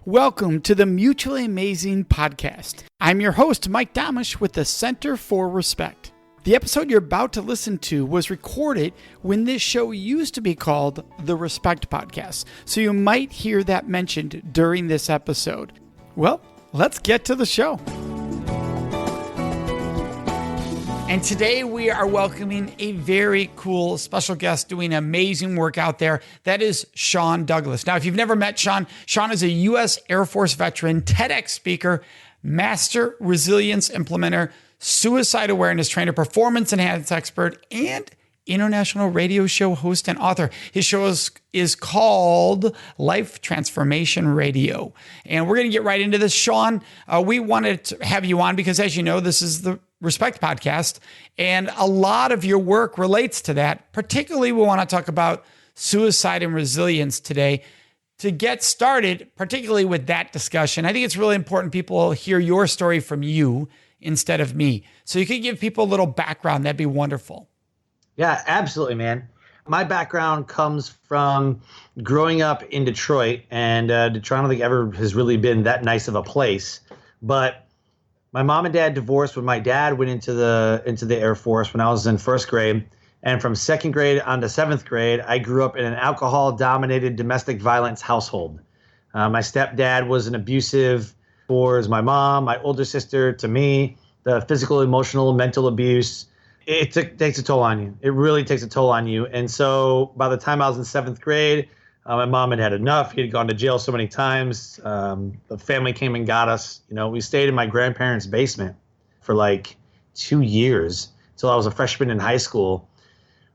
Welcome to the Mutually Amazing podcast. I'm your host, Mike Domitrz with the Center for Respect. The episode you're about to listen to was recorded when this show used to be called the Respect Podcast, so you might hear that mentioned during this episode. Well, let's get to the show. And today we are welcoming a very cool special guest doing amazing work out there. That is Sean Douglas. Now, if you've never met Sean is a U.S. Air Force veteran, TEDx speaker, master resilience implementer, suicide awareness trainer, performance enhancement expert, and international radio show host and author. His show is called Life Transformation Radio. And we're going to get right into this. Sean, we wanted to have you on because, as you know, this is the Respect Podcast, and a lot of your work relates to that. Particularly, we want to talk about suicide and resilience today. To get started, particularly with that discussion, I think it's really important people hear your story from you instead of me. So you could give people a little background. That'd be wonderful. Yeah, absolutely, man. My background comes from growing up in Detroit, and Detroit I don't think ever has really been that nice of a place. But my mom and dad divorced when my dad went into the Air Force when I was in first grade. And from second grade on to seventh grade, I grew up in an alcohol-dominated domestic violence household. My stepdad was an abusive towards my mom, my older sister, to me. The physical, emotional, mental abuse, it takes a toll on you. It really takes a toll on you. And so by the time I was in seventh grade, my mom had enough. He had gone to jail so many times. The family came and got us. You know, we stayed in my grandparents' basement for like 2 years until I was a freshman in high school.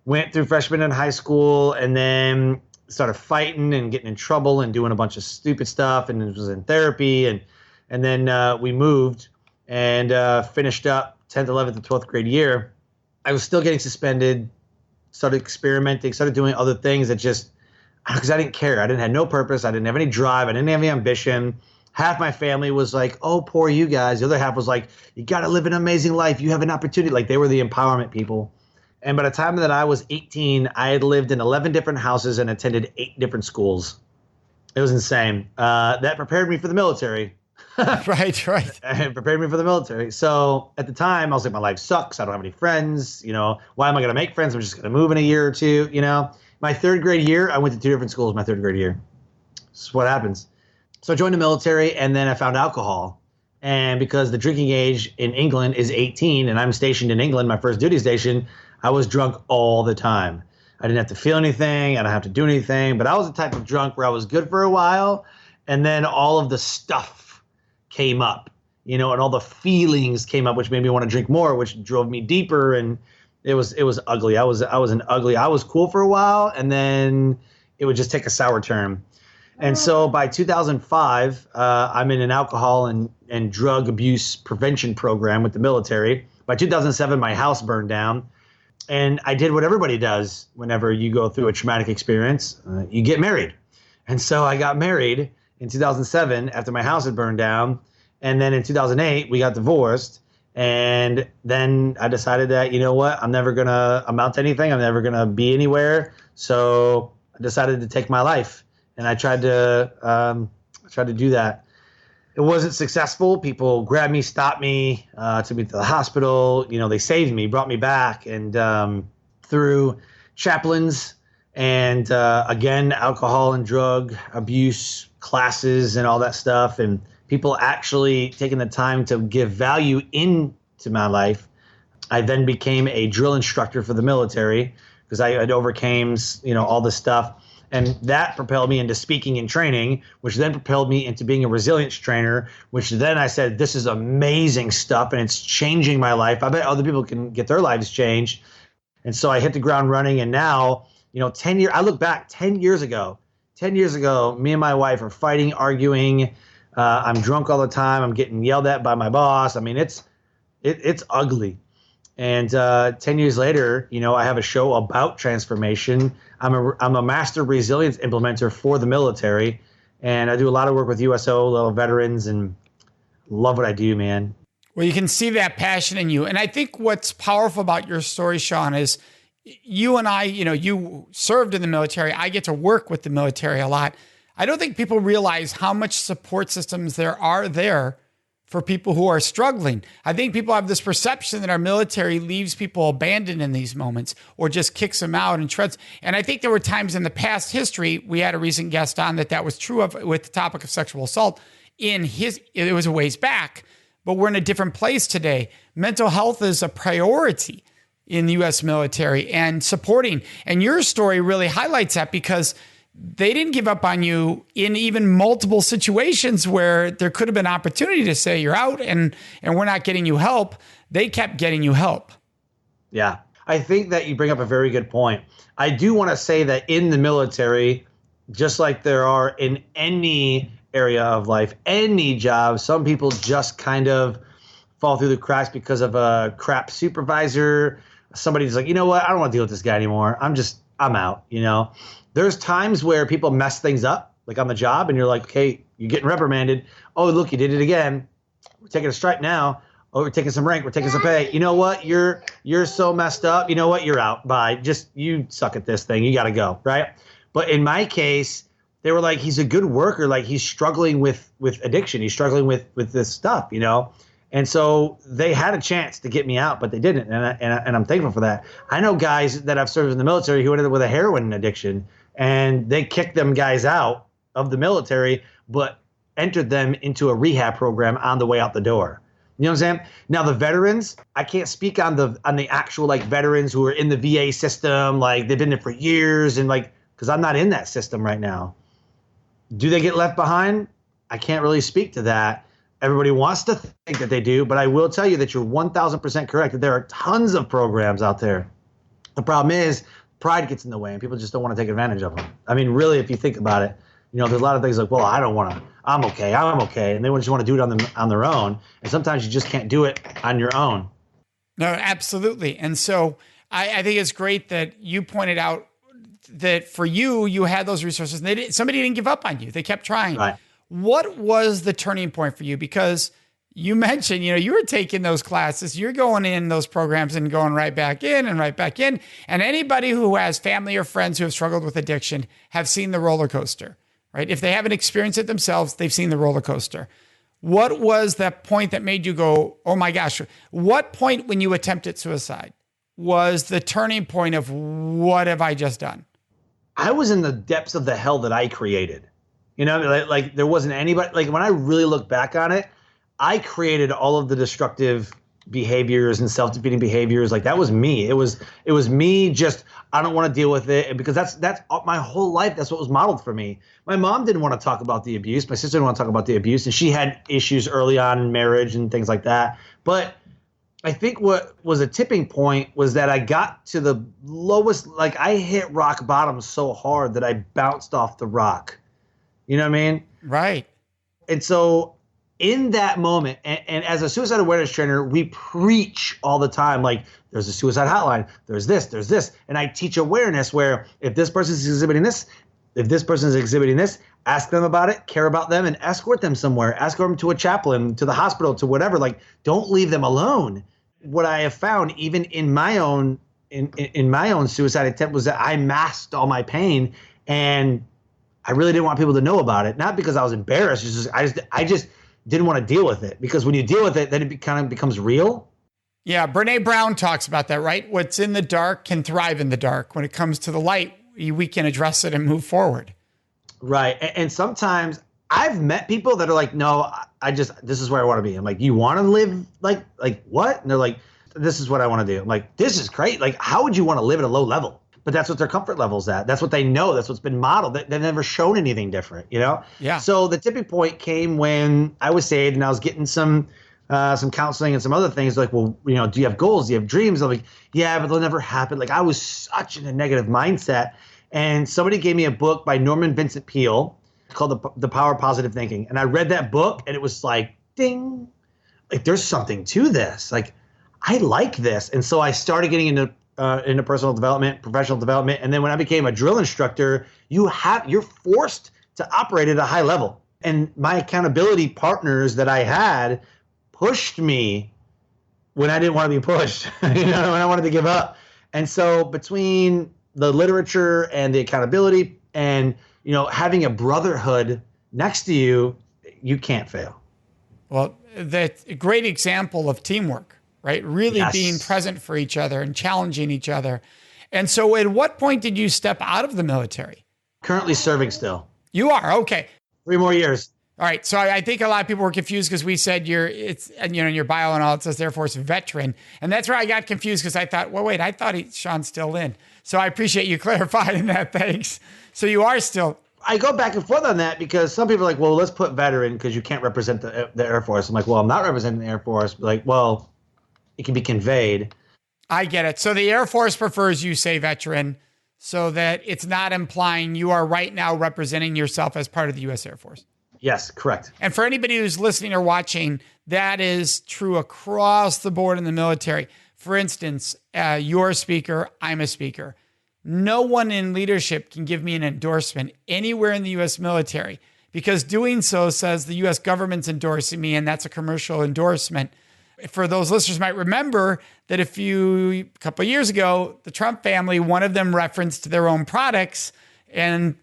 Went through freshman in high school and then started fighting and getting in trouble and doing a bunch of stupid stuff, and was in therapy. And then we moved and finished up 10th, 11th, and 12th grade year. I was still getting suspended, started experimenting, started doing other things that just, because I didn't care. I didn't have no purpose. I didn't have any drive. I didn't have any ambition. Half my family was like, oh, poor you guys. The other half was like, you got to live an amazing life. You have an opportunity. Like, they were the empowerment people. And by the time that I was 18, I had lived in 11 different houses and attended 8 different schools. It was insane. That prepared me for the military. Right. It prepared me for the military. So at the time, I was like, my life sucks. I don't have any friends. You know, why am I going to make friends? I'm just going to move in a year or two, you know. My third grade year, I went to 2 different schools my third grade year. This is what happens. So I joined the military, and then I found alcohol. And because the drinking age in England is 18, and I'm stationed in England, my first duty station, I was drunk all the time. I didn't have to feel anything. I didn't have to do anything. But I was the type of drunk where I was good for a while, and then all of the stuff came up, you know, and all the feelings came up, which made me want to drink more, which drove me deeper. And it was ugly. I was cool for a while, and then it would just take a sour turn. And so by 2005, I'm in an alcohol and drug abuse prevention program with the military. By 2007, my house burned down, and I did what everybody does whenever you go through a traumatic experience. You get married. And so I got married in 2007 after my house had burned down. And then in 2008, we got divorced. And then I decided that, you know what, I'm never going to amount to anything. I'm never going to be anywhere. So I decided to take my life. And I tried to do that. It wasn't successful. People grabbed me, stopped me, took me to the hospital. You know, they saved me, brought me back. And through chaplains and, again, alcohol and drug abuse classes and all that stuff, and people actually taking the time to give value into my life, I then became a drill instructor for the military because I had overcame, you know, all this stuff. And that propelled me into speaking and training, which then propelled me into being a resilience trainer, which then I said, this is amazing stuff and it's changing my life. I bet other people can get their lives changed. And so I hit the ground running. And now, you know, I look back 10 years ago, me and my wife are fighting, arguing. I'm drunk all the time. I'm getting yelled at by my boss. I mean, it's ugly. And 10 years later, you know, I have a show about transformation. I'm a master resilience implementer for the military, and I do a lot of work with USO, little veterans, and love what I do, man. Well, you can see that passion in you. And I think what's powerful about your story, Sean, is you and I, you know, you served in the military. I get to work with the military a lot. I don't think people realize how much support systems there are there for people who are struggling. I think people have this perception that our military leaves people abandoned in these moments or just kicks them out and shreds. And I think there were times in the past history, we had a recent guest on that was true of with the topic of sexual assault. It was a ways back, but we're in a different place today. Mental health is a priority in the U.S. military and supporting. And your story really highlights that because they didn't give up on you in even multiple situations where there could have been opportunity to say you're out and we're not getting you help. They kept getting you help. Yeah, I think that you bring up a very good point. I do want to say that in the military, just like there are in any area of life, any job, some people just kind of fall through the cracks because of a crap supervisor. Somebody's like, you know what? I don't want to deal with this guy anymore. I'm out, There's times where people mess things up, like on the job, and you're like, okay, you're getting reprimanded. Oh, look, you did it again. We're taking a strike now. Oh, we're taking some rank. We're taking some pay. You know what? You're so messed up. You know what? You're out. Bye. You suck at this thing. You got to go, right? But in my case, they were like, he's a good worker. Like he's struggling with addiction. He's struggling with this stuff, And so they had a chance to get me out, but they didn't, and I'm thankful for that. I know guys that have served in the military who ended up with a heroin addiction, and they kicked them guys out of the military, but entered them into a rehab program on the way out the door. You know what I'm saying? Now the veterans, I can't speak on the actual like veterans who are in the VA system, like they've been there for years, and like because I'm not in that system right now. Do they get left behind? I can't really speak to that. Everybody wants to think that they do, but I will tell you that you're 1,000% correct, that there are tons of programs out there. The problem is pride gets in the way and people just don't want to take advantage of them. I mean, really, if you think about it, there's a lot of things like, well, I don't want to, I'm okay. And they just want to do it on their own. And sometimes you just can't do it on your own. No, absolutely. And so I think it's great that you pointed out that for you had those resources and somebody didn't give up on you. They kept trying. Right. What was the turning point for you? Because you mentioned, you were taking those classes, you're going in those programs and going right back in and right back in. And anybody who has family or friends who have struggled with addiction have seen the roller coaster, right? If they haven't experienced it themselves, they've seen the roller coaster. What was that point that made you go, oh my gosh? What point when you attempted suicide was the turning point of what have I just done? I was in the depths of the hell that I created. Like there wasn't anybody, like when I really look back on it, I created all of the destructive behaviors and self-defeating behaviors. Like that was me. It was me just, I don't want to deal with it. And because that's my whole life. That's what was modeled for me. My mom didn't want to talk about the abuse. My sister didn't want to talk about the abuse. And she had issues early on in marriage and things like that. But I think what was a tipping point was that I got to the lowest, like I hit rock bottom so hard that I bounced off the rock. You know what I mean? Right. And so in that moment, and as a suicide awareness trainer, we preach all the time, like there's a suicide hotline, there's this. And I teach awareness where if this person is exhibiting this, ask them about it, care about them, and escort them somewhere. Escort them to a chaplain, to the hospital, to whatever. Like, don't leave them alone. What I have found, even in my own in my own suicide attempt, was that I masked all my pain, and I really didn't want people to know about it. Not because I was embarrassed. I just didn't want to deal with it, because when you deal with it, then it kind of becomes real. Yeah, Brene Brown talks about that, right? What's in the dark can thrive in the dark. When it comes to the light, we can address it and move forward. Right. And sometimes I've met people that are like, no, this is where I want to be. I'm like, you want to live like what? And they're like, this is what I want to do. I'm like, this is great. Like, how would you want to live at a low level? But that's what their comfort level's at. That's what they know. That's what's been modeled. They've never shown anything different, Yeah. So the tipping point came when I was saved and I was getting some counseling and some other things. Like, well, do you have goals? Do you have dreams? I'm like, yeah, but they'll never happen. Like, I was such in a negative mindset. And somebody gave me a book by Norman Vincent Peale called The Power of Positive Thinking. And I read that book and it was like, ding, like there's something to this. Like, I like this. And so I started getting into personal development, professional development. And then when I became a drill instructor, you're forced to operate at a high level. And my accountability partners that I had pushed me when I didn't want to be pushed, when I wanted to give up. And so between the literature and the accountability and having a brotherhood next to you, you can't fail. Well, that's a great example of teamwork, right? Really Yes. being present for each other and challenging each other. And so at what point did you step out of the military? Currently serving still. You are, okay. 3 more years. All right. So I think a lot of people were confused because we said in your bio and all, it says Air Force veteran. And that's where I got confused because I thought, well, wait, I thought Sean's still in. So I appreciate you clarifying that. Thanks. So you are still. I go back and forth on that because some people are like, well, let's put veteran because you can't represent the Air Force. I'm like, well, I'm not representing the Air Force. Like, well, it can be conveyed. I get it. So the Air Force prefers you say veteran so that it's not implying you are right now representing yourself as part of the U.S. Air Force. Yes, correct. And for anybody who's listening or watching, that is true across the board in the military. For instance, you're a speaker, I'm a speaker. No one in leadership can give me an endorsement anywhere in the U.S. military because doing so says the U.S. government's endorsing me, and that's a commercial endorsement. For those listeners might remember that a couple of years ago, the Trump family, one of them referenced their own products, and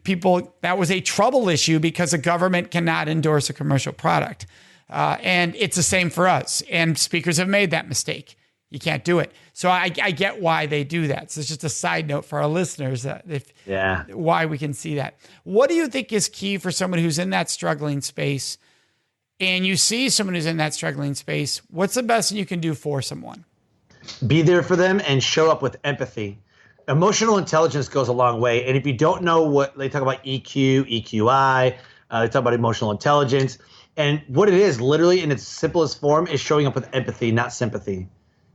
that was a trouble issue because the government cannot endorse a commercial product. And it's the same for us. And speakers have made that mistake. You can't do it. So I get why they do that. So it's just a side note for our listeners why we can see that. What do you think is key for someone who's in that struggling space and you see someone who's in that struggling space? What's the best thing you can do for someone? Be there for them and show up with empathy. Emotional intelligence goes a long way. And if you don't know what they talk about, EQ, EQI, they talk about emotional intelligence. And what it is, literally in its simplest form, is showing up with empathy, not sympathy.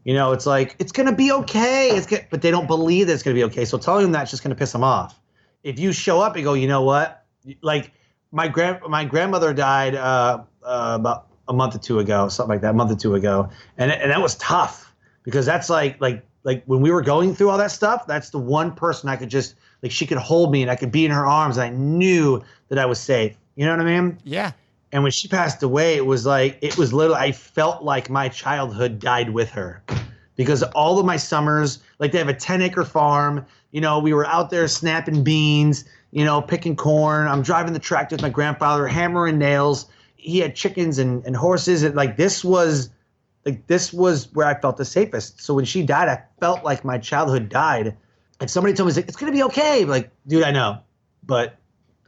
It's like, it's going to be okay. But they don't believe that it's going to be okay. So telling them that's just going to piss them off. If you show up and go, you know what? Like my grandmother died about a month or two ago, something like that, a month or two ago. And that was tough because that's like when we were going through all that stuff, that's the one person I could just, like, she could hold me and I could be in her arms and I knew that I was safe. You know what I mean? Yeah. And when she passed away, it was literally, I felt like my childhood died with her because all of my summers, like they have a 10-acre farm, we were out there snapping beans, picking corn. I'm driving the tractor with my grandfather, hammering nails. He had chickens and horses. And this was where I felt the safest. So when she died, I felt like my childhood died. And somebody told me, it's going to be okay. Like, dude, I know, but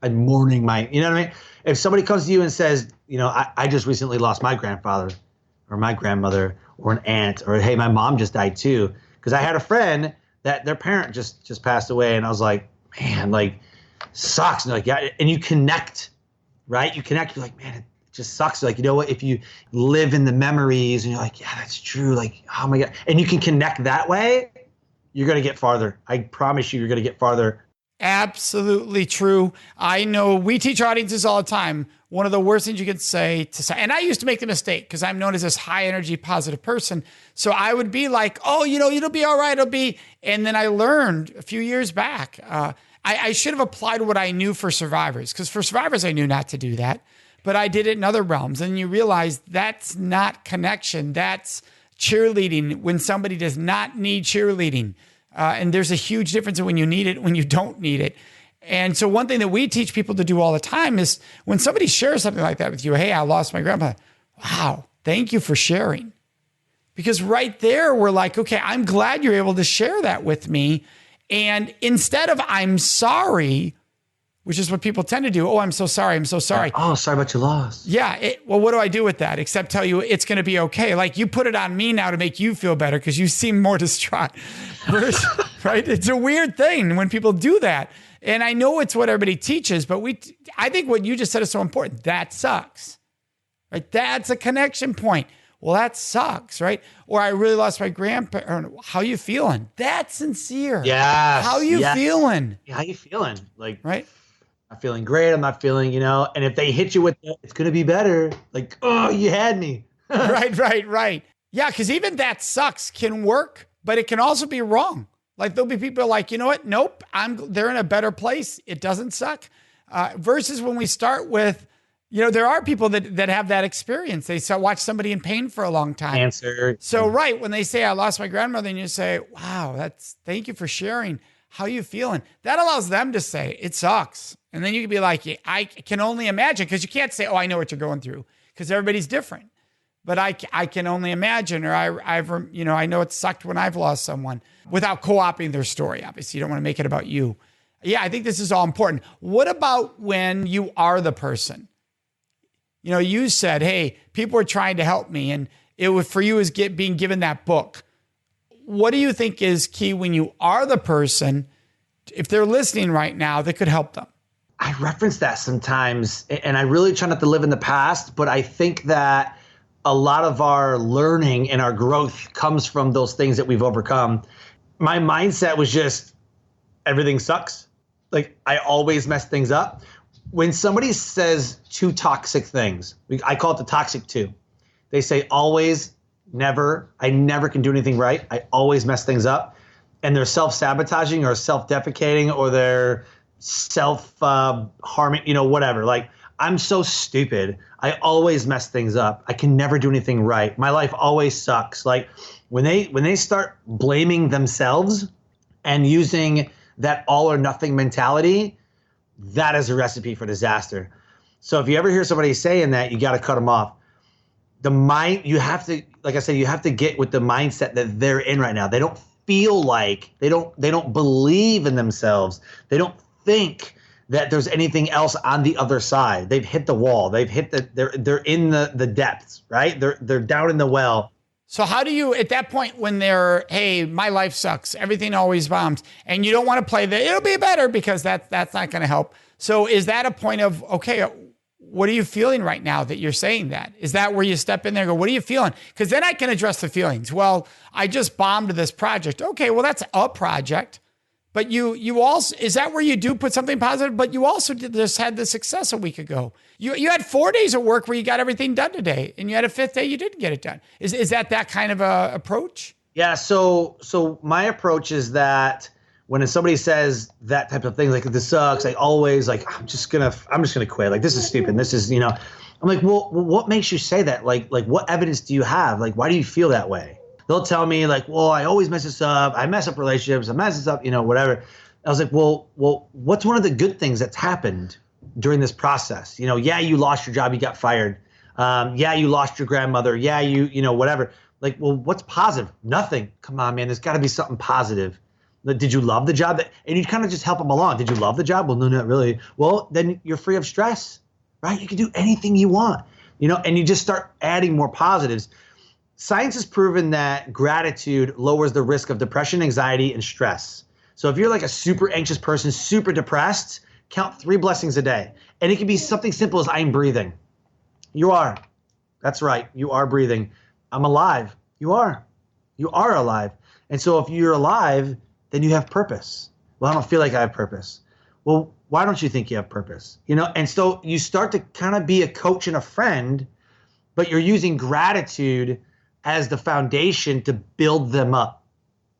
I'm mourning you know what I mean? If somebody comes to you and says, I just recently lost my grandfather or my grandmother or an aunt, or, hey, my mom just died too. Because I had a friend that their parent just passed away. And I was like, man, like, sucks. And yeah. And you connect, right? You're like, man, it just sucks. Like, you know what? If you live in the memories and you're like, yeah, that's true. Like, oh my God. And you can connect that way, you're going to get farther. I promise you're going to get farther. Absolutely true. I know we teach audiences all the time. One of the worst things you can say and I used to make the mistake because I'm known as this high energy, positive person. So I would be like, oh, it'll be all right. And then I learned a few years back, I should have applied what I knew for survivors, because for survivors, I knew not to do that, but I did it in other realms. And you realize that's not connection. That's cheerleading when somebody does not need cheerleading. And there's a huge difference in when you need it, when you don't need it. And so one thing that we teach people to do all the time is when somebody shares something like that with you, hey, I lost my grandpa. Wow, thank you for sharing. Because right there, we're like, okay, I'm glad you're able to share that with me. And instead of I'm sorry, which is what people tend to do. Oh, I'm so sorry. I'm so sorry. Oh, sorry about your loss. Yeah. Well, what do I do with that? Except tell you it's going to be okay. Like, you put it on me now to make you feel better because you seem more distraught. Right? It's a weird thing when people do that. And I know it's what everybody teaches, but I think what you just said is so important. That sucks. Right? That's a connection point. Well, that sucks, right? Or I really lost my grandpa. How you feeling? That's sincere. Yeah. How you feeling? Yeah, how you feeling? Like, right? I'm feeling great. I'm not feeling, and if they hit you with it's going to be better. Like, oh, you had me. Right. Yeah, because even that sucks can work, but it can also be wrong. Like, there'll be people like, you know what? Nope, they're in a better place. It doesn't suck. Versus when we start with, there are people that have that experience. They watch somebody in pain for a long time. Answer. So, right, when they say, I lost my grandmother, and you say, wow, thank you for sharing. How you feeling? That allows them to say, it sucks. And then you can be like, yeah, I can only imagine, because you can't say, oh, I know what you're going through, because everybody's different. But I can only imagine, or I know it sucked when I've lost someone, without co-opting their story. Obviously, you don't want to make it about you. Yeah, I think this is all important. What about when you are the person? You said, hey, people are trying to help me, and for you is being given that book. What do you think is key when you are the person, if they're listening right now, that could help them? I reference that sometimes, and I really try not to live in the past, but I think that a lot of our learning and our growth comes from those things that we've overcome. My mindset was just, everything sucks. Like, I always mess things up. When somebody says two toxic things, I call it the toxic two. They say always, never, I never can do anything right. I always mess things up. And they're self-sabotaging or self-defecating, or they're self-harming, whatever. Like, I'm so stupid. I always mess things up. I can never do anything right. My life always sucks. Like, when they start blaming themselves and using that all or nothing mentality, that is a recipe for disaster. So if you ever hear somebody saying that, you got to cut them off. You have to, like I said, you have to get with the mindset that they're in right now. They don't feel like, they don't believe in themselves. They don't think that there's anything else on the other side. They've hit the wall. They've hit they're in the depths, right? They're down in the well. So how do you, at that point when they're, hey, my life sucks, everything always bombs, and you don't want to play it'll be better, because that's not going to help. So is that a point of, okay, what are you feeling right now that you're saying that? Is that where you step in there and go, what are you feeling? Because then I can address the feelings. Well, I just bombed this project. Okay, well, that's a project. But you also, is that where you do put something positive? But you also just had the success a week ago. You had 4 days of work where you got everything done today, and you had a 5th day you didn't get it done. Is that kind of a approach? Yeah. So my approach is that when somebody says that type of thing, like, this sucks, I always, like, I'm just gonna quit. Like, this is stupid. This is, I'm like, well, what makes you say that? Like what evidence do you have? Like, why do you feel that way? They'll tell me, like, well, I always mess this up. I mess up relationships. I mess this up, whatever. I was like, well, what's one of the good things that's happened during this process? Yeah, you lost your job. You got fired. Yeah, you lost your grandmother. Yeah, whatever. Like, well, what's positive? Nothing. Come on, man. There's got to be something positive. Did you love the job? And you kind of just help them along. Did you love the job? Well, no, not really. Well, then you're free of stress, right? You can do anything you want, and you just start adding more positives. Science has proven that gratitude lowers the risk of depression, anxiety, and stress. So if you're like a super anxious person, super depressed, count 3 blessings a day. And it can be something simple as, I'm breathing. You are. That's right. You are breathing. I'm alive. You are. You are alive. And so if you're alive, then you have purpose. Well, I don't feel like I have purpose. Well, why don't you think you have purpose? And so you start to kind of be a coach and a friend, but you're using gratitude as the foundation to build them up.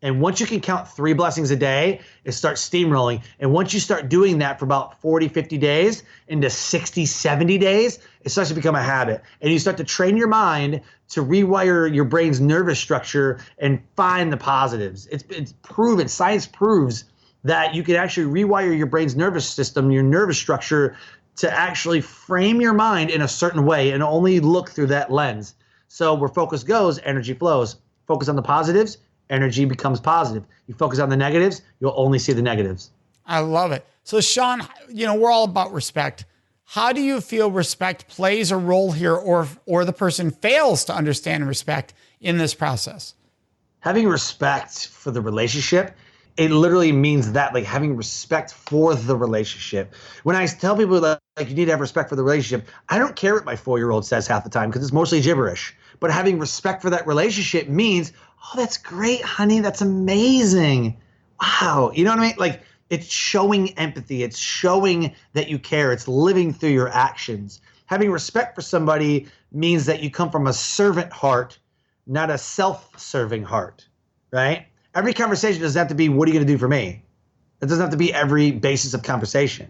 And once you can count 3 blessings a day, it starts steamrolling. And once you start doing that for about 40, 50 days into 60, 70 days, it starts to become a habit. And you start to train your mind to rewire your brain's nervous structure and find the positives. It's proven, science proves that you can actually rewire your brain's nervous system, your nervous structure, to actually frame your mind in a certain way and only look through that lens. So where focus goes, energy flows. Focus on the positives, energy becomes positive. You focus on the negatives, you'll only see the negatives. I love it. So Sean, we're all about respect. How do you feel respect plays a role here, or the person fails to understand respect in this process? Having respect for the relationship, it literally means that, like, having respect for the relationship. When I tell people that, like, you need to have respect for the relationship, I don't care what my 4-year-old says half the time, because it's mostly gibberish. But having respect for that relationship means, oh, that's great, honey. That's amazing. Wow. You know what I mean? Like, it's showing empathy. It's showing that you care. It's living through your actions. Having respect for somebody means that you come from a servant heart, not a self-serving heart, right? Every conversation doesn't have to be, what are you going to do for me? It doesn't have to be every basis of conversation.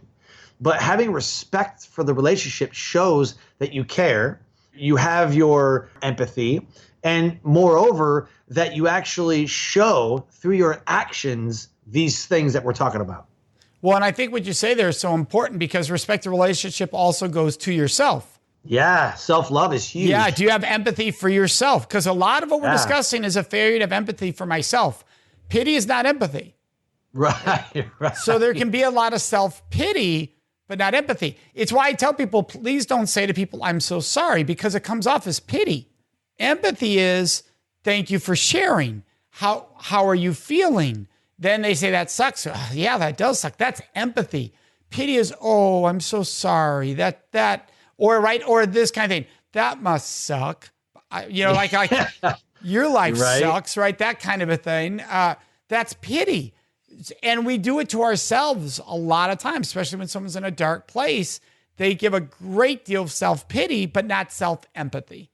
But having respect for the relationship shows that you care, you have your empathy, and moreover, that you actually show through your actions these things that we're talking about. Well, and I think what you say there is so important because respect the relationship also goes to yourself. Yeah, self-love is huge. Yeah, do you have empathy for yourself? Because a lot of what we're discussing is a failure to have empathy for myself. Pity is not empathy. Right. So there can be a lot of self-pity, but not empathy. It's why I tell people, please don't say to people, I'm so sorry, because it comes off as pity. Empathy is, thank you for sharing. How are you feeling? Then they say, that sucks. Oh, yeah, that does suck. That's empathy. Pity is, oh, I'm so sorry. Or this kind of thing. That must suck. Your life sucks, right? That kind of a thing. That's pity. And we do it to ourselves a lot of times, especially when someone's in a dark place. They give a great deal of self-pity, but not self-empathy.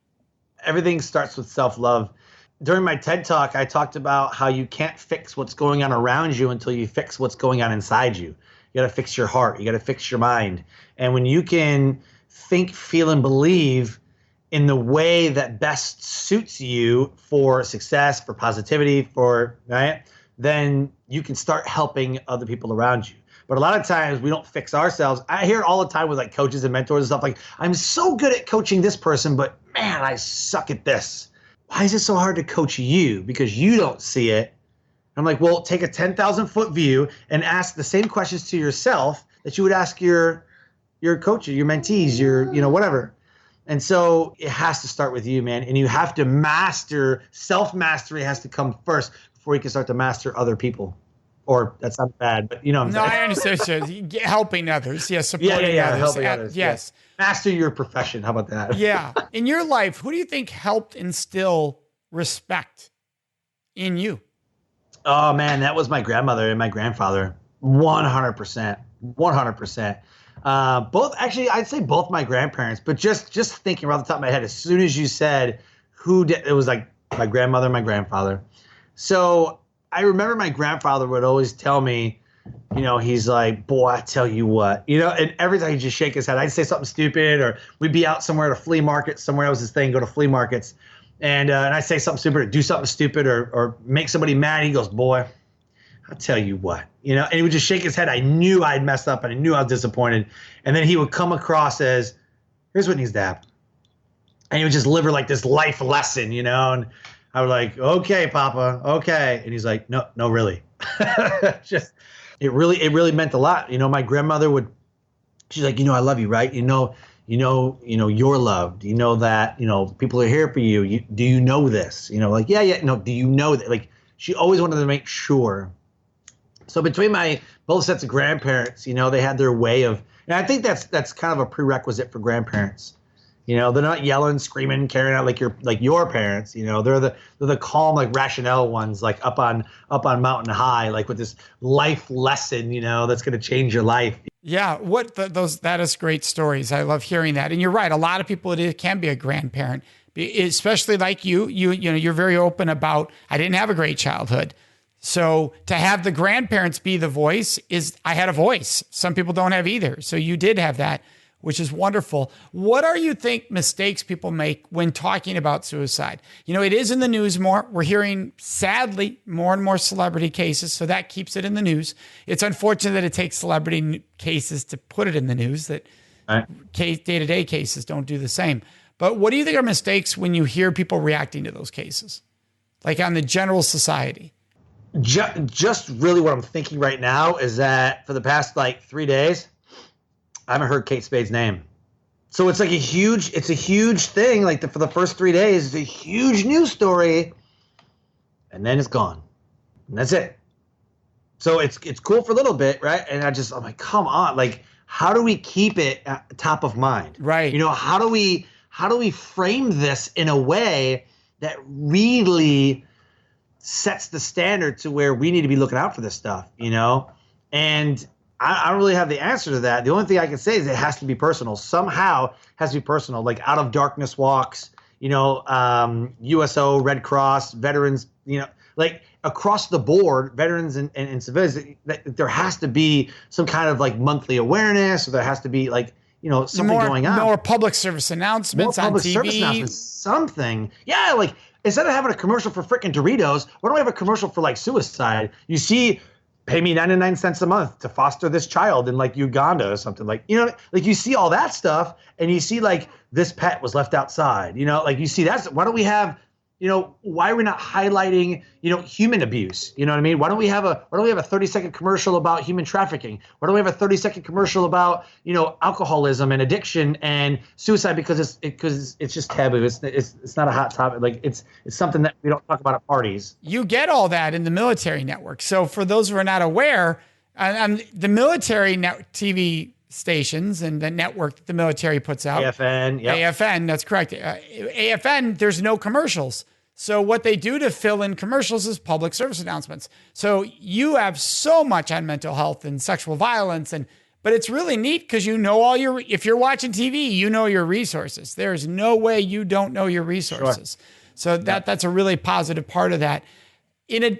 Everything starts with self-love. During my TED Talk, I talked about how you can't fix what's going on around you until you fix what's going on inside you. You got to fix your heart. You got to fix your mind. And when you can think, feel, and believe in the way that best suits you for success, for positivity, right? Then you can start helping other people around you. But a lot of times we don't fix ourselves. I hear it all the time with like coaches and mentors and stuff like, I'm so good at coaching this person, but man, I suck at this. Why is it so hard to coach you? Because you don't see it. I'm like, well, take a 10,000 foot view and ask the same questions to yourself that you would ask your coach, your mentees, whatever. And so it has to start with you, man. And you have to master, self-mastery has to come first before you can start to master other people. Or that's not bad, but you know what I'm saying. No, I understand. So helping others. Yes, supporting others. Helping others. Yes. Master your profession. How about that? Yeah. In your life, who do you think helped instill respect in you? Oh, man, that was my grandmother and my grandfather. 100%. 100%. Actually, I'd say both my grandparents, but just thinking right off the top of my head, as soon as you said it was like my grandmother and my grandfather. So I remember my grandfather would always tell me, he's like, boy, I tell you what, and every time he'd just shake his head, I'd say something stupid, or we'd be out somewhere at a flea market, somewhere else his thing, go to flea markets. And I'd say something stupid or do something stupid or make somebody mad. He goes, boy, I'll tell you what, and he would just shake his head. I knew I'd messed up and I knew I was disappointed. And then he would come across as, here's what needs to happen. And he would just deliver like this life lesson, and I was like, okay, Papa, okay. And he's like, no, really. It really meant a lot. My grandmother she's like, I love you, right? You're loved. You know that, people are here for you. Do you know this? Like, yeah. No, do you know that? Like, she always wanted to make sure. So between both sets of grandparents, they had their way of, and I think that's kind of a prerequisite for grandparents. They're not yelling, screaming, carrying out like your parents. They're the calm, like rationale ones, like up on mountain high, like with this life lesson, that's going to change your life. Yeah, that is great stories. I love hearing that. And you're right. A lot of people, it can be a grandparent, especially like you. You're very open about, I didn't have a great childhood. So to have the grandparents be the voice I had a voice. Some people don't have either. So you did have that, which is wonderful. What are you think mistakes people make when talking about suicide? It is in the news more. We're hearing, sadly, more and more celebrity cases, so that keeps it in the news. It's unfortunate that it takes celebrity cases to put it in the news, that day-to-day cases don't do the same. But what do you think are mistakes when you hear people reacting to those cases, like on the general society? Just really what I'm thinking right now is that for the past 3 days, I haven't heard Kate Spade's name. So it's like a huge thing. For the first 3 days, it's a huge news story. And then it's gone. And that's it. So it's cool for a little bit, right? And I'm like, come on. Like, how do we keep it at top of mind? Right. How do we frame this in a way that really sets the standard to where we need to be looking out for this stuff, And I don't really have the answer to that. The only thing I can say is it has to be personal. Somehow it has to be personal. Like Out of Darkness walks, USO, Red Cross, veterans, like across the board, veterans and civilians, there has to be some kind of monthly awareness, or there has to be something going on. More public service announcements on TV. Service announcements, something. Yeah, instead of having a commercial for freaking Doritos, why don't we have a commercial for suicide? You see pay me 99 cents a month to foster this child in like Uganda or something. Like, you know, like you see all that stuff and you see like this pet was left outside, you know, like you see that's, why don't we have, you know, why are we not highlighting, you know, human abuse? You know what I mean? Why don't we have a 30-second commercial about human trafficking? Why don't we have a 30-second commercial about, you know, alcoholism and addiction and suicide? Because it's just taboo. It's not a hot topic. Like it's something that we don't talk about at parties. You get all that in the military network. So for those who are not aware, the military TV stations and the network that the military puts out. AFN, yep. AFN, that's correct. AFN, there's no commercials. So what they do to fill in commercials is public service announcements. So you have so much on mental health and sexual violence, but it's really neat because you know if you're watching TV, you know your resources. There's no way you don't know your resources. Sure. So that's a really positive part of that.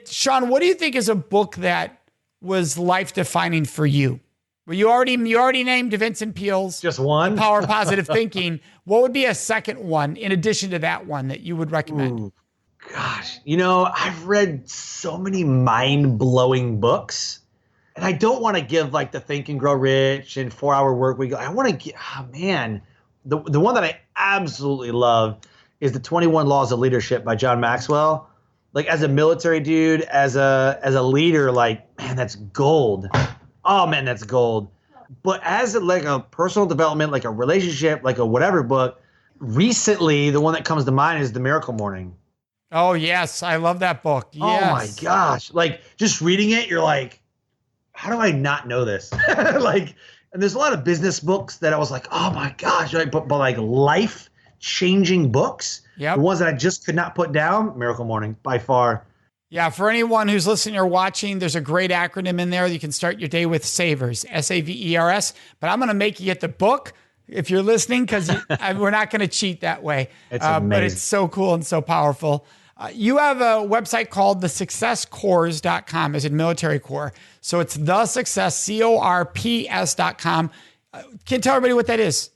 Sean, what do you think is a book that was life-defining for you? Well, you already named Vincent Peale's just one, The Power of Positive Thinking. What would be a second one in addition to that one that you would recommend? Ooh, gosh, you know, I've read so many mind-blowing books, and I don't want to give like the Think and Grow Rich and 4-Hour Workweek. I want to get, the one that I absolutely love is the 21 Laws of Leadership by John Maxwell. Like as a military dude, as a leader, like, man, that's gold. Oh man, that's gold. But as a personal development, like a relationship, like a whatever book, recently the one that comes to mind is The Miracle Morning. Oh yes, I love that book. Yes. Oh my gosh. Like just reading it, you're like, how do I not know this? Like, and there's a lot of business books that I was like, oh my gosh, right? But like life-changing books, the ones that I just could not put down, Miracle Morning by far. Yeah, for anyone who's listening or watching, there's a great acronym in there. You can start your day with SAVERS, SAVERS. But I'm going to make you get the book if you're listening, because we're not going to cheat that way. It's amazing. But it's so cool and so powerful. You have a website called thesuccesscorps.com, as in military corps. So it's thesuccess.com. Can you tell everybody what that is?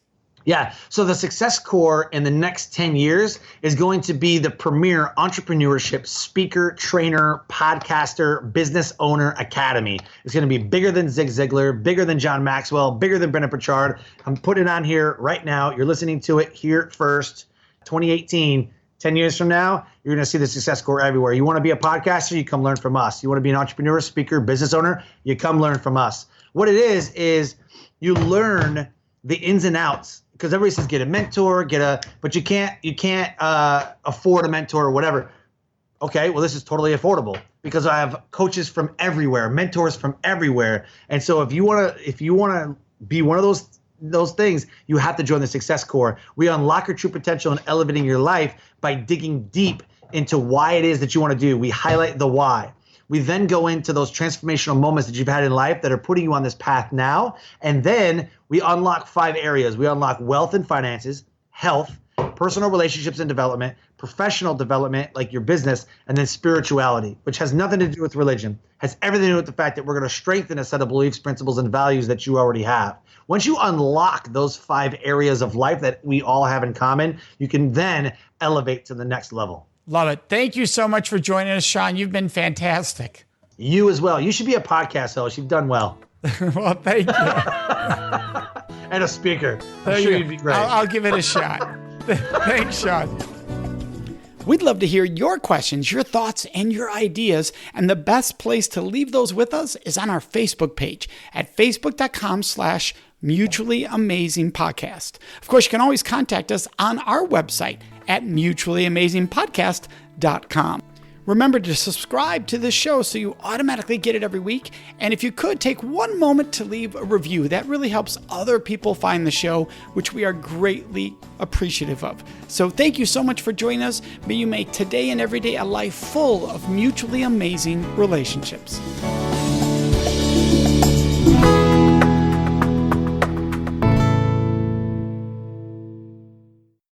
Yeah. So the Success Corps in the next 10 years is going to be the premier entrepreneurship speaker, trainer, podcaster, business owner academy. It's going to be bigger than Zig Ziglar, bigger than John Maxwell, bigger than Brendan Pritchard. I'm putting it on here right now. You're listening to it here first. 2018, 10 years from now, you're going to see the Success Corps everywhere. You want to be a podcaster, you come learn from us. You want to be an entrepreneur, speaker, business owner, you come learn from us. What it is you learn the ins and outs. Because everybody says get a mentor, but you can't afford a mentor or whatever. Okay, well this is totally affordable because I have coaches from everywhere, mentors from everywhere, and so if you wanna be one of those things, you have to join the Success Corps. We unlock your true potential and elevating your life by digging deep into why it is that you want to do. We highlight the why. We then go into those transformational moments that you've had in life that are putting you on this path now. And then we unlock 5 areas. We unlock wealth and finances, health, personal relationships and development, professional development, like your business, and then spirituality, which has nothing to do with religion, has everything to do with the fact that we're going to strengthen a set of beliefs, principles, and values that you already have. Once you unlock those 5 areas of life that we all have in common, you can then elevate to the next level. Love it. Thank you so much for joining us, Sean. You've been fantastic. You as well. You should be a podcast host. You've done well. Well, thank you. And a speaker. I'm sure you'd be great. I'll give it a shot. Thanks, Sean. We'd love to hear your questions, your thoughts, and your ideas. And the best place to leave those with us is on our Facebook page at facebook.com/Mutually Amazing Podcast. Of course, you can always contact us on our website at mutuallyamazingpodcast.com. Remember to subscribe to this show so you automatically get it every week. And if you could, take one moment to leave a review. That really helps other people find the show, which we are greatly appreciative of. So thank you so much for joining us. May you make today and every day a life full of mutually amazing relationships.